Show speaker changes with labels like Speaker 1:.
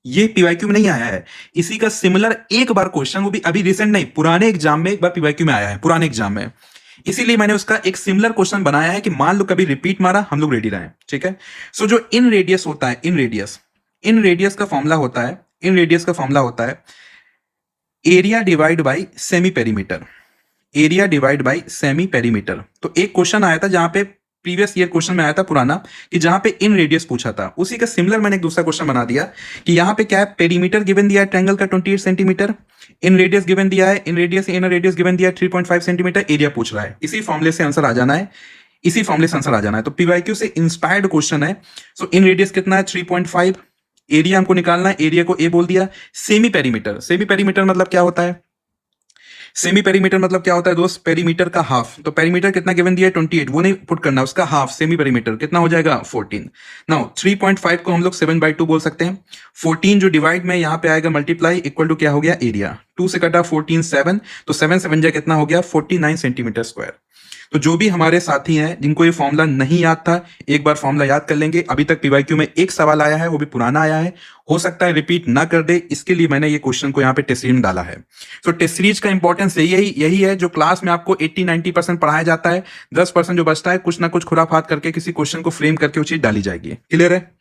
Speaker 1: ये पीवाईक्यू में नहीं आया है। इसी का सिमिलर एक बार क्वेश्चन, वो भी अभी रिसेंट नहीं, पुराने एग्जाम में एक बार पीवाईक्यू में आया है, पुराने एग्जाम में। इसीलिए मैंने उसका एक सिमिलर क्वेश्चन बनाया है कि मान लो कभी रिपीट मारा, हम लोग रेडी रहे। ठीक है। सो जो इन रेडियस होता है, इन रेडियस का फॉर्मूला होता है, इन रेडियस का फॉर्मूला होता है area divide by semi perimeter, area divide by semi perimeter. तो एक क्वेश्चन आया था जहां पे प्रीवियस ईयर क्वेश्चन में आया था पुराना, कि जहां पे इन रेडियस पूछा था, उसी का सिमिलर मैंने एक दूसरा क्वेश्चन बना दिया कि यहां पे क्या है, पेरीमीटर गिवन दिया है ट्रायंगल का 28 सेंटीमीटर, इन रेडियस गिवन दिया है, इन रेडियस इनर रेडियस गिवन दिया है 3.5 सेंटीमीटर, एरिया पूछ रहा है। इसी फॉर्मूले से आंसर आ जाना है, इसी फॉर्मूले से आंसर आ जाना है। तो पीवाईक्यू से इंस्पायर्ड क्वेश्चन है। सो इन रेडियस कितना है, 3.5, एरिया हमको निकालना है, एरिया को ए बोल दिया। सेमी पेरीमीटर, सेमी पेरीमीटर मतलब क्या होता है, सेमी पेरीमीटर मतलब क्या होता है दोस्त, पेरीमीटर का हाफ। तो पेरीमीटर कितना गिवन दिया है 28, वो नहीं पुट करना, उसका हाफ सेमी पेरीमीटर कितना हो जाएगा 14। नाउ 3.5 को हम लोग 7/2 बोल सकते हैं। 14 जो डिवाइड में यहां पे आएगा मल्टीप्लाई, इक्वल टू क्या हो गया एरिया, 2 से कटा 14 7, तो 7 7 जा कितना हो गया 49 सेंटीमीटर स्क्वायर। तो जो भी हमारे साथी हैं जिनको ये फॉर्मूला नहीं याद था, एक बार फॉर्मूला याद कर लेंगे। अभी तक पीवाईक्यू में एक सवाल आया है, वो भी पुराना आया है, हो सकता है रिपीट ना कर दे, इसके लिए मैंने ये क्वेश्चन को यहाँ पे टेस्ट सीरीज में डाला है। तो टेस्ट सीरीज का इंपॉर्टेंस यही है, जो क्लास में आपको 80-90% पढ़ाया जाता है, 10% जो बचता है कुछ ना कुछ खुराफात करके किसी क्वेश्चन को फ्रेम करके वो चीज डाली जाएगी। क्लियर है?